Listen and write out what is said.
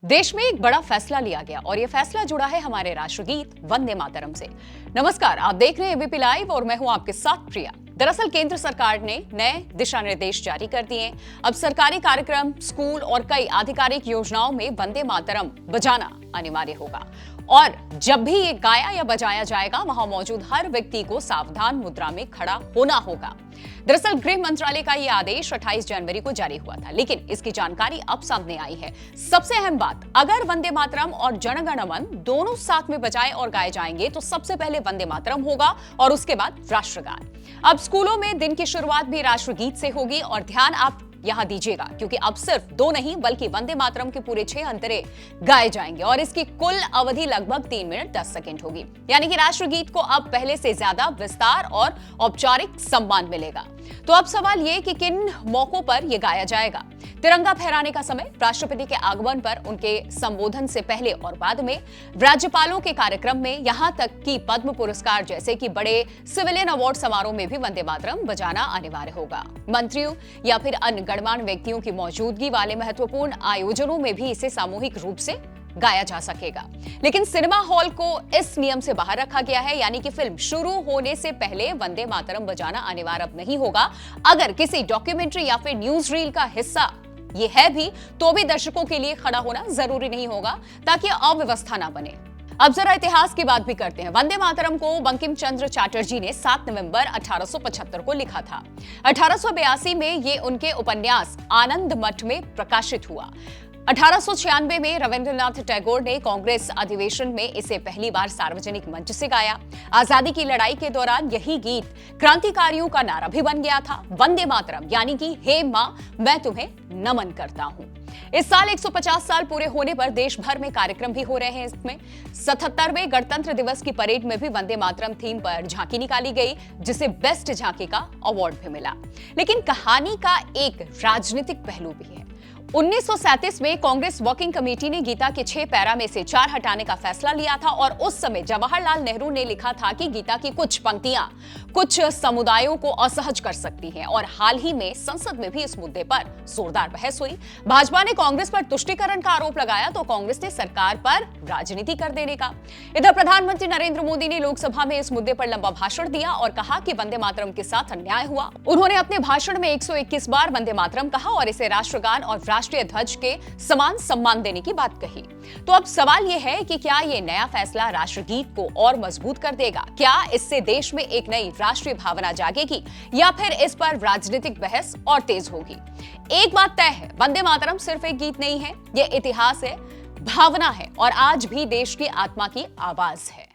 देश में एक बड़ा फैसला लिया गया और ये फैसला जुड़ा है हमारे राष्ट्रगीत वंदे मातरम से। नमस्कार, आप देख रहे हैं एबीपी लाइव और मैं हूं आपके साथ प्रिया। दरअसल केंद्र सरकार ने नए दिशा निर्देश जारी कर दिए। अब सरकारी कार्यक्रम, स्कूल और कई आधिकारिक योजनाओं में वंदे मातरम बजाना अनिवार्य होगा और जब भी ये गाया या बजाया जाएगा वहां मौजूद हर व्यक्ति को सावधान मुद्रा में खड़ा होना होगा। दरअसल गृह मंत्रालय का ये आदेश 28 जनवरी को जारी हुआ था, लेकिन इसकी जानकारी अब सामने आई है। सबसे अहम बात, अगर वंदे मातरम और जन गण मन दोनों साथ में बजाए और गाए जाएंगे तो सबसे पहले वंदे मातरम होगा और उसके बाद राष्ट्रगान। अब स्कूलों में दिन की शुरुआत भी राष्ट्रगीत से होगी और ध्यान आप यहां दीजिएगा क्योंकि अब सिर्फ 2 नहीं बल्कि वंदे मातरम के पूरे 6 अंतरे गाए जाएंगे और इसकी कुल अवधि लगभग 3 मिनट 10 सेकंड होगी। यानी कि राष्ट्रगीत को अब पहले से ज्यादा विस्तार और औपचारिक सम्मान मिलेगा। तो अब सवाल ये कि किन मौकों पर यह गाया जाएगा। तिरंगा फहराने का समय, राष्ट्रपति के आगमन पर, उनके संबोधन से पहले और बाद में, राज्यपालों के कार्यक्रम में, यहां तक कि पद्म पुरस्कार जैसे कि बड़े सिविलियन अवार्ड समारोह में भी वंदे मातरम बजाना अनिवार्य होगा। मंत्रियों या फिर अन्य गणमान्य व्यक्तियों की मौजूदगी वाले महत्वपूर्ण आयोजनों में भी इसे सामूहिक रूप से गाया जा सकेगा। लेकिन सिनेमा हॉल को इस नियम से बाहर रखा गया है, यानी कि फिल्म शुरू होने से पहले वंदे मातरम बजाना अनिवार्य अब नहीं होगा। अगर किसी डॉक्यूमेंट्री या फिर न्यूज रील का हिस्सा ये है भी तो भी दर्शकों के लिए खड़ा होना जरूरी नहीं होगा ताकि अव्यवस्था ना बने। अब जरा इतिहास की बात भी करते हैं। वंदे मातरम को बंकिम चंद्र चटर्जी ने 7 नवंबर 1875 को लिखा था। 1882 में ये उनके उपन्यास आनंद मठ में प्रकाशित हुआ। 1896 में रविंद्रनाथ टैगोर ने कांग्रेस अधिवेशन में इसे पहली बार सार्वजनिक मंच से गाया। आजादी की लड़ाई के दौरान यही गीत क्रांतिकारियों का नारा भी बन गया था। वंदे मातरम यानी कि हे मां, मैं तुम्हें नमन करता हूं। इस साल 150 साल पूरे होने पर देश भर में कार्यक्रम भी हो रहे हैं। इसमें 77वें गणतंत्र दिवस की परेड में भी वंदे मातरम थीम पर झांकी निकाली गई, जिसे बेस्ट झांकी का अवार्ड भी मिला। लेकिन कहानी का एक राजनीतिक पहलू भी है। 1937 में कांग्रेस वर्किंग कमेटी ने गीता के 6 पैरा में से 4 हटाने का फैसला लिया था और उस समय जवाहरलाल नेहरू ने लिखा था कि गीता की कुछ पंक्तियां कुछ समुदायों को असहज कर सकती हैं और हाल ही में संसद में भी इस मुद्दे पर जोरदार बहस हुई। भाजपा ने कांग्रेस पर तुष्टीकरण का आरोप लगाया तो कांग्रेस ने सरकार पर राजनीति कर देने का। इधर प्रधानमंत्री नरेंद्र मोदी ने लोकसभा में इस मुद्दे पर लंबा भाषण दिया और कहा कि वंदे मातरम के साथ अन्याय हुआ। उन्होंने अपने भाषण में 121 बार वंदे मातरम कहा और इसे राष्ट्रगान और राष्ट्रीय ध्वज के समान सम्मान देने की बात कही। तो अब सवाल यह है कि क्या यह नया फैसला राष्ट्रगीत को और मजबूत कर देगा? क्या इससे देश में एक नई राष्ट्रीय भावना जागेगी या फिर इस पर राजनीतिक बहस और तेज होगी? एक बात तय है, वंदे मातरम सिर्फ एक गीत नहीं है, यह इतिहास है, भावना है और आज भी देश की आत्मा की आवाज है।